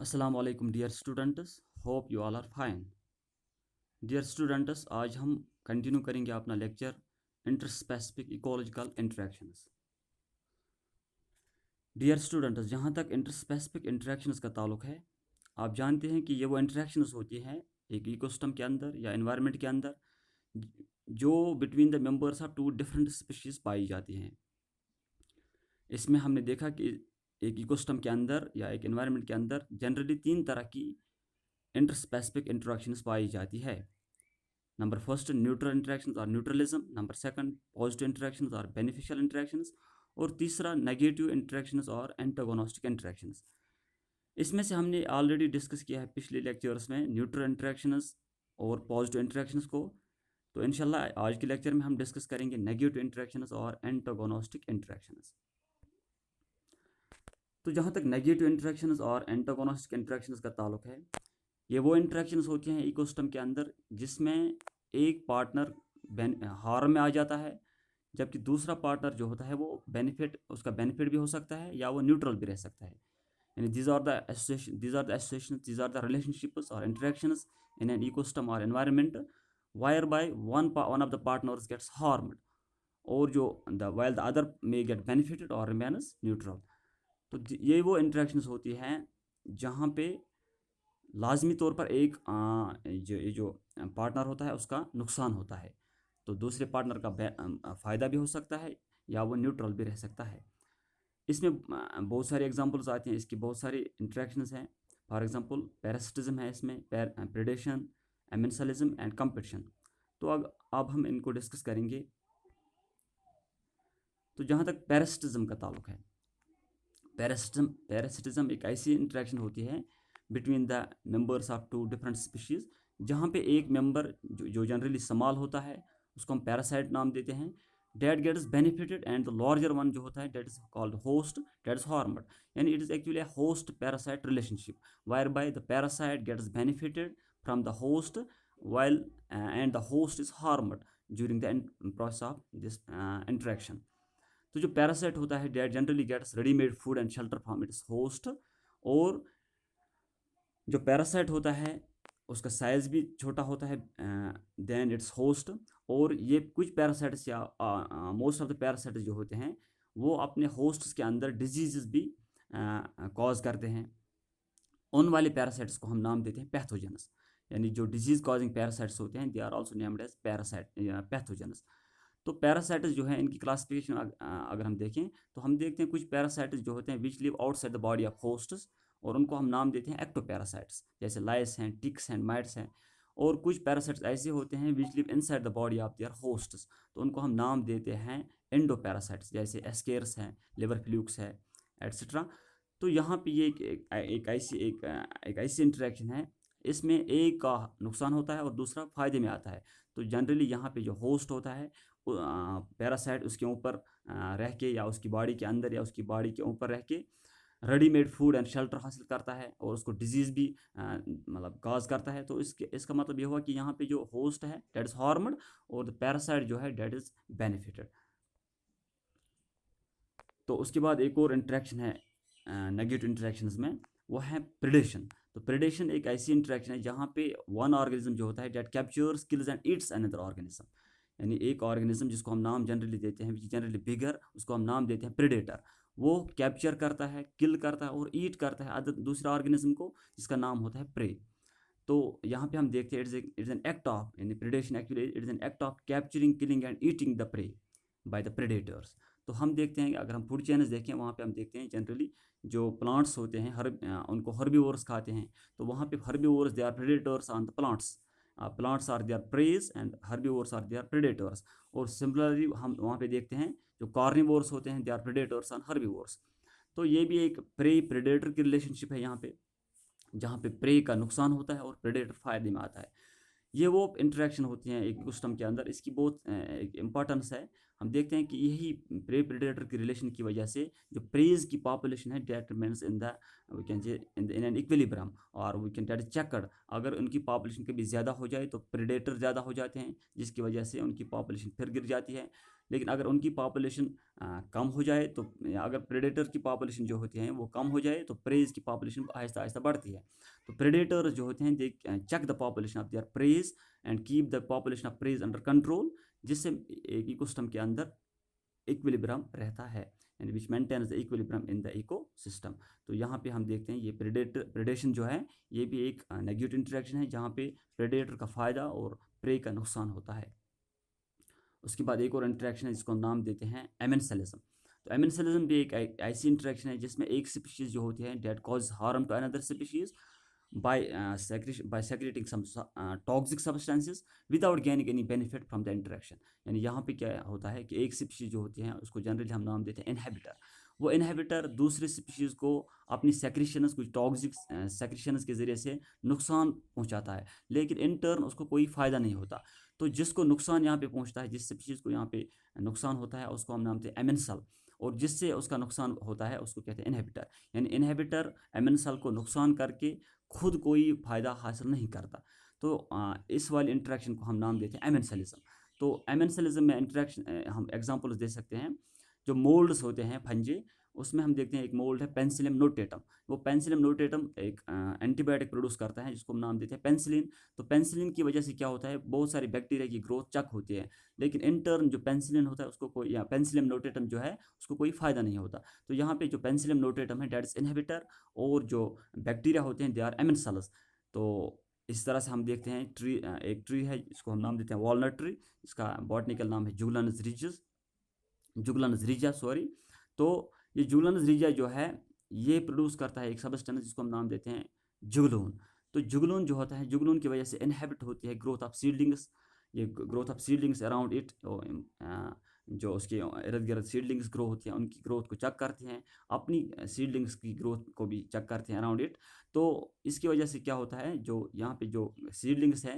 अस्सलाम वालेकुम dear students, hope you all are fine. Dear students, आज हम कंटिन्यू करेंगे अपना lecture interspecific ecological interactions. Dear students, जहाँ तक इंटरस्पेसिफिक इंटरेक्शंस का ताल्लुक है, आप जानते हैं कि ये वो इंटरेक्शंस होती हैं एक इकोसिस्टम के अंदर या एनवायरनमेंट के अंदर जो between the members of two different species पाई जाती हैं। इसमें हमने देखा कि एक इकोसिस्टम के अंदर या एक एनवायरनमेंट के अंदर जनरली तीन तरह की इंटरस्पेसिफिक इंटरेक्शंस पाई जाती है। नंबर फर्स्ट, न्यूट्रल इंटरेक्शंस और neutralism. Number second, positive interactions और बेनिफिशियल इंटरेक्शंस। और तीसरा, नेगेटिव इंटरेक्शंस और एंटागोनिस्टिक इंटरेक्शंस। इसमें से हमने ऑलरेडी डिस्कस किया है पिछले लेक्चर्स में न्यूट्रल इंटरेक्शंस और पॉजिटिव इंटरेक्शंस को। तो इंशाल्लाह आज के लेक्चर में हम डिस्कस करेंगे नेगेटिव इंटरेक्शंस और एंटागोनिस्टिक इंटरेक्शंस। तो जहाँ तक नेगेटिव इंटरेक्शंस और एंटागोनिस्टिक इंटरेक्शंस का ताल्लुक है, ये वो इंटरेक्शंस होती हैं इकोसिस्टम के अंदर जिसमें एक पार्टनर हार्म में आ जाता है, जबकि दूसरा पार्टनर जो होता है वो उसका बेनिफिट भी हो सकता है या वो न्यूट्रल भी रह सकता है। यानी these are the associations, these are the relationships or interactions in an ecosystem or environment whereby one of the partners gets harmed, और जो while the other may get benefited or remains neutral। तो ये वो interactions होती हैं जहाँ पे लाजमी तौर पर एक जो पार्टनर होता है उसका नुकसान होता है, तो दूसरे पार्टनर का फ़ायदा भी हो सकता है या वो न्यूट्रल भी रह सकता है। इसमें बहुत सारे एग्जांपल्स आते हैं, इसकी बहुत सारी इंटरेक्शंस हैं। फॉर एग्जांपल पैरासिटिज्म है इसमें, प्रेडेशन, एमेंसलिज्म एंड कंपटीशन। तो अब हम इनको डिस्कस करेंगे। तो जहाँ तक पैरासिटिज्म का ताल्लुक है, पैरासिटिज्म एक ऐसी इंटरेक्शन होती है between the members of two different species, जहाँ पे एक मेंबर जो जनरली स्मॉल होता है उसको हम पैरासाइट नाम देते हैं, that gets benefited, and the larger one जो होता है that is called host, that is harmed. यानी it is actually a host parasite relationship whereby the parasite gets benefited from the host while and the host is harmed during the process of this interaction। तो जो parasite होता है that generally gets readymade food and shelter from its host, और जो parasite होता है उसका size भी छोटा होता है देन इट्स होस्ट। और ये कुछ पैरासाइट्स या मोस्ट ऑफ द पैरासाइट्स जो होते हैं वो अपने होस्ट्स के अंदर डिजीज़ भी कॉज करते हैं। उन वाले पैरासाइट्स को हम नाम देते हैं पैथोजेनस। यानी जो डिजीज़ कॉजिंग पैरासाइट्स होते हैं they are also named as pathogenous. तो पैरासाइट्स जो है इनकी क्लासिफिकेशन अगर हम देखें तो हम देखते हैं कुछ पैरासाइट्स जो होते हैं which live outside the body of hosts, और उनको हम नाम देते हैं एक्टोपैरासाइट्स, जैसे लाइस हैं, टिक्स हैं, माइट्स हैं। और कुछ पैरासाइट्स ऐसे होते हैं which live inside the body of their hosts, तो उनको हम नाम देते हैं एंडोपैरासाइट्स, जैसे एस्केर्स हैं, लिवर फ्लूक्स है, एट्सेट्रा। तो यहाँ पे ये एक ऐसी इंटरेक्शन है, इसमें एक का नुकसान होता है और दूसरा फ़ायदे में आता है। तो जनरली यहाँ पे जो होस्ट होता है पैरासाइट उसके ऊपर रह के या उसकी बॉडी के अंदर या उसकी बॉडी के ऊपर रह के रेडीमेड फूड एंड शेल्टर हासिल करता है और उसको डिजीज़ भी मतलब काज करता है। तो इसका मतलब ये हुआ कि यहाँ पे जो होस्ट है डेट इज़ हार्मड और द पैरासाइट जो है डेट इज़ बेनिफिटेड। तो उसके बाद एक और इंटरेक्शन है नेगेटिव इंटरेक्शंस में, वो है प्रेडेशन। तो प्रेडेशन एक ऐसी इंटरेक्शन है जहाँ पे वन ऑर्गेनिज्म जो होता है that captures, kills and eats another organism. यानी एक ऑर्गेनिज्म जिसको हम नाम जनरली देते हैं जनरली बिगर, उसको हम नाम देते हैं प्रेडेटर। वो कैप्चर करता है, किल करता है और ईट करता है अदर दूसरे ऑर्गेनिज्म को, जिसका नाम होता है प्रे। तो यहाँ पे हम देखते हैं इट्स एन एक्ट ऑफ, यानी predation actually it is an act of capturing, killing and eating the prey by the predators. तो हम देखते हैं अगर हम फूड चेन्स देखें वहाँ पे हम देखते हैं जनरली जो प्लांट्स होते हैं उनको हर्बीवोर्स खाते हैं। तो वहाँ पे herbivores they are predators on the plants, plants are their preys and herbivores are their predators. और सिमिलरली हम वहाँ पे देखते हैं जो कार्निवोर्स होते हैं they are predators on herbivores. तो ये भी एक प्रे प्रेडेटर की रिलेशनशिप है यहाँ पे, जहाँ पे प्रे का नुकसान होता है और प्रेडेटर फायदे में आता है। ये वो इंटरेक्शन होती हैं एक इकोसिस्टम के अंदर, इसकी बहुत एक इम्पॉर्टेंस है। हम देखते हैं कि यही प्रे प्रेडेटर की रिलेशन की वजह से जो प्रेज की पॉपुलेशन है that remains in the we can say in an equilibrium, और we can that is checked. अगर उनकी पॉपुलेशन कभी ज़्यादा हो जाए तो प्रेडेटर ज़्यादा हो जाते हैं, जिसकी वजह से उनकी पॉपुलेशन फिर गिर जाती है। लेकिन अगर उनकी पॉपुलेशन कम हो जाए तो, अगर प्रेडेटर की पॉपुलेशन जो होती है वो कम हो जाए तो प्रेज की पॉपुलेशन आहिस्ता आहिस्ता बढ़ती है। तो प्रेडेटर जो होते हैं they check the population of their preys and keep the population of preys under control, जिससे एक इकोसिस्टम के अंदर इक्विलिब्रियम रहता है, यानी which maintains the equilibrium in the ecosystem. तो यहाँ पे हम देखते हैं ये प्रेडेशन जो है ये भी एक नेगेटिव इंटरेक्शन है, जहाँ पे प्रेडेटर का फ़ायदा और प्रे का नुकसान होता है। उसके बाद एक और इंटरेक्शन है जिसको हम नाम देते हैं एमेंसलिज्म। तो एमेंसलिज्म भी एक ऐसी इंटरेक्शन है जिसमें एक स्पीशीज़ जो होती है that cause harm to another species by secreting some toxic substances without gaining any benefit from the interaction। यानी यहाँ पे क्या होता है कि एक स्पीशीज जो होती है उसको जनरली हम नाम देते हैं इनहेबिटर। वो इनहेबिटर दूसरे स्पीशीज को अपनी सेक्रेशंस, कुछ टॉक्सिक सेक्रेशंस के ज़रिए से नुकसान पहुँचाता है, लेकिन इन टर्न उसको कोई फ़ायदा नहीं होता। तो जिसको नुकसान यहाँ पे पहुँचता है, जिस स्पीशीज़ को यहाँ पे नुकसान होता है उसको हम नाम देते हैं एमेंसल, और जिससे उसका नुकसान होता है उसको कहते हैं इनहेबिटर। यानी इनहेबिटर एमेंसल को नुकसान करके खुद कोई फ़ायदा हासिल नहीं करता। तो इस वाली इंटरेक्शन को हम नाम देते हैं एमेंसलिज्म। तो एमेंसलिज्म में इंटरेक्शन हम एग्जांपल्स दे सकते हैं। जो मोल्ड्स होते हैं फंजे, उसमें हम देखते हैं एक मोल्ड है पेनिसिलियम नोटेटम। वो पेनिसिलियम नोटेटम एक एंटीबायोटिक प्रोड्यूस करता है जिसको हम नाम देते हैं पेनिसिलिन। तो पेनिसिलिन की वजह से क्या होता है, बहुत सारी बैक्टीरिया की ग्रोथ चक होती है, लेकिन इन टर्न जो पेनिसिलिन होता है उसको कोई, या पेनिसिलियम नोटेटम जो है उसको कोई फ़ायदा नहीं होता। तो यहाँ पे जो पेनिसिलियम नोटेटम है डेट इज इनहिबिटर, और जो बैक्टीरिया होते हैं दे आर एमेंसल्स। तो इस तरह से हम देखते हैं ट्री, एक ट्री है जिसको हम नाम देते हैं वॉलनट ट्री, इसका बॉटनिकल नाम है जुगलन्स रिजिस, जुगलन्स रिजिया सॉरी। तो ये जुगलन्स रिजिया जो है ये प्रोड्यूस करता है एक सबस्टेंस जिसको हम नाम देते हैं जुगलून। तो जुगलून जो होता है, जुगलून की वजह से इनहेबिट होती है ग्रोथ ऑफ सीडलिंग्स, ये growth of seedlings around it, जो उसके इर्द गिर्द सीडलिंग्स ग्रो होती हैं उनकी ग्रोथ को चेक करते हैं, अपनी सीडलिंग्स की ग्रोथ को भी चेक करते हैं अराउंड इट। तो इसकी वजह से क्या होता है, जो यहाँ पे जो सीडलिंग्स है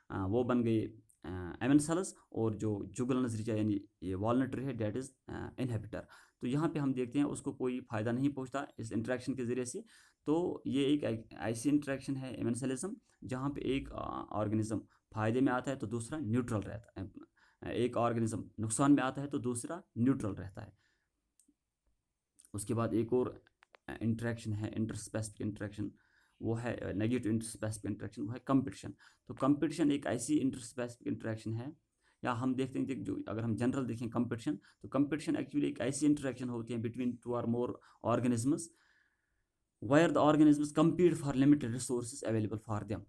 वो बन गए एमेंसल्स, और जो जुगलन्स रिजिया यानी ये वॉलनट ट्री है डेट इज़ इनहेबिटर। तो यहाँ पे हम देखते हैं उसको कोई फ़ायदा नहीं पहुँचता इस इंटरेक्शन के ज़रिए से। तो ये एक ऐसी इंटरेक्शन है एमेंसलिज्म जहाँ पे एक ऑर्गेनिज्म फ़ायदे में आता है तो दूसरा न्यूट्रल रहता है, एक ऑर्गेनिज्म नुकसान में आता है तो दूसरा न्यूट्रल रहता है। उसके बाद एक और इंटरेक्शन है इंटरस्पेसिफिक इंटरेक्शन, वो है नेगेटिव इंटरस्पेसिफिक इंटरेक्शन, वो है कंपटीशन। तो कंपटीशन एक ऐसी इंटरस्पेसिफिक इंटरेक्शन है, या हम देखते हैं कि जो अगर हम जनरल देखें कंपटीशन, तो कंपटीशन एक्चुअली एक ऐसी इंटरेक्शन होती है between two or more organisms where the organisms compete for limited resources available for them.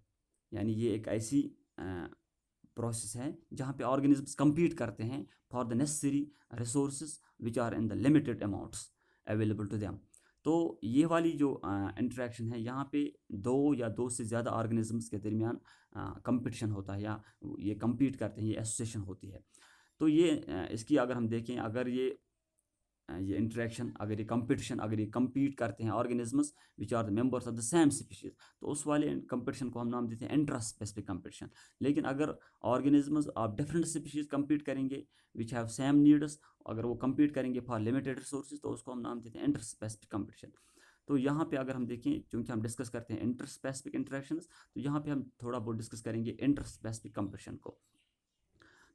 यानी ये एक ऐसी प्रोसेस है जहाँ पे ऑर्गेनिजम्स compete करते हैं for the necessary resources which are in the limited amounts available to them. तो ये वाली जो इंटरेक्शन है, यहाँ पे दो या दो से ज़्यादा ऑर्गेनिजम्स के दरमियान कंपटीशन होता है, या ये compete करते हैं, ये एसोसिएशन होती है। तो ये इसकी अगर हम देखें, अगर ये इंटरेक्शन, अगर ये कंपटीशन, अगर ये compete करते हैं organisms which are the members of the same species, तो उस वाले कंपटीशन को हम नाम देते हैं इंट्रा स्पेसिफिक कंपटीशन। लेकिन अगर organisms of different species compete करेंगे विच हैव सेम नीड्स, अगर वो compete करेंगे फॉर लिमिटेड रिसोर्सेज, तो उसको हम नाम देते हैं इंटर स्पेसिफिक कंपटीशन। तो यहाँ पे अगर हम देखें, क्योंकि हम डिस्कस करते हैं इंटर स्पेसिफिक इंटरेक्शंस, तो यहाँ पे हम थोड़ा बहुत डिस्कस करेंगे इंटर स्पेसिफिक कंपटीशन को।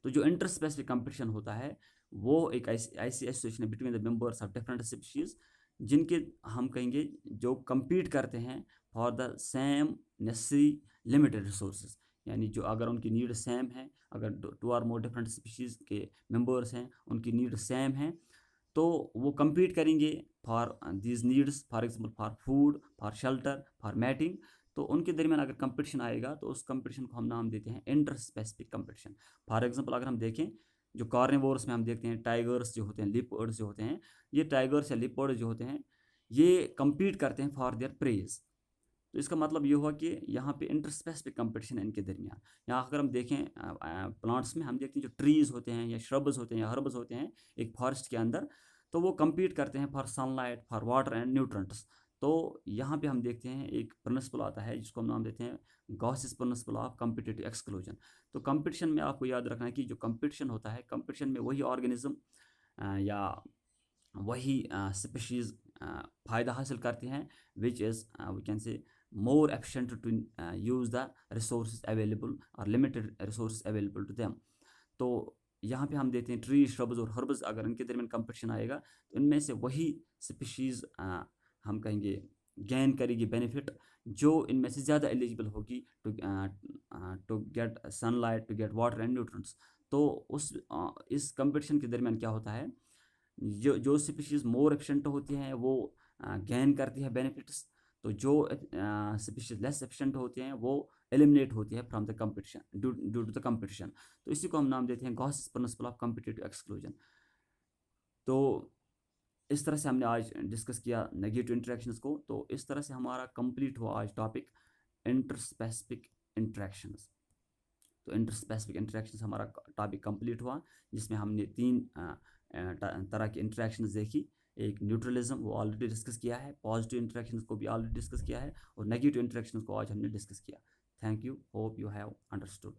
तो जो इंटर स्पेसिफिक कंपटीशन होता है वो एक ऐसी एसोसिएशन है between the members of different species, जिनके हम कहेंगे जो compete करते हैं for the same necessary limited resources. यानी जो अगर उनकी नीड सेम है, अगर two or more different species के मेंबर्स हैं, उनकी नीड सेम है, तो वो compete करेंगे for these needs, for example for food, for shelter, for mating. तो उनके दरमियान अगर कंपटीशन आएगा तो उस कंपटीशन को हम नाम देते हैं inter specific competition. For example अगर हम देखें, जो कार्निवोर्स में हम देखते हैं टाइगर्स जो होते हैं, लिपर्ड्स जो होते हैं, ये टाइगर्स या लिपर्ड जो होते हैं ये compete करते हैं फॉर देयर प्रेज। तो इसका मतलब ये हुआ कि यहाँ पे इंटर स्पेसिफिक कंपटीशन है इनके दरमियान। यहाँ अगर हम देखें प्लांट्स में, हम देखते हैं जो ट्रीज़ होते हैं या श्रब्स होते हैं या हर्ब्स होते हैं एक फॉरेस्ट के अंदर, तो वो compete करते हैं for sunlight, for water and nutrients. तो यहाँ पे हम देखते हैं एक प्रिंसिपल आता है जिसको हम नाम देते हैं Gause's principle of competitive exclusion. तो कंपटीशन में आपको याद रखना है कि जो कंपटीशन होता है, कंपटीशन में वही ऑर्गेनिज्म या वही स्पीशीज़ फ़ायदा हासिल करते हैं which is we can say more efficient to use the resource available और limited resource available to them. तो यहाँ पे हम देते हैं ट्री, श्रब्स और हर्ब्स, अगर इनके दरमियान कंपटीशन आएगा तो इनमें से वही स्पीशीज़ हम कहेंगे गेन करेगी बेनिफिट जो इनमें से ज़्यादा एलिजिबल होगी to get sunlight, to get water and nutrients. तो इस कंपटीशन के दरमियान क्या होता है, जो स्पीशीज़ मोर एफिशिएंट होती हैं वो गेन करती है बेनिफिट्स, तो जो स्पीशीज़ लेस एफिशिएंट होती हैं वो एलिमिनेट होती है from the competition due to the competition. तो इसी को हम नाम देते हैं Gause's principle of competitive exclusion. तो इस तरह से हमने आज डिस्कस किया नेगेटिव इंटरेक्शंस को। तो इस तरह से हमारा कंप्लीट हुआ आज टॉपिक इंटरस्पेसिफिक इंटरेक्शंस। तो इंटरस्पेसिफिक इंटरेक्शंस हमारा टॉपिक कंप्लीट हुआ, जिसमें हमने 3 तरह की इंटरेक्शंस देखी। एक न्यूट्रलिज्म, वो ऑलरेडी डिस्कस किया है, पॉजिटिव इंटरेक्शंस को भी ऑलरेडी डिस्कस किया है, और नेगेटिव इंटरेक्शंस को आज हमने डिस्कस किया। Thank you, hope you have understood.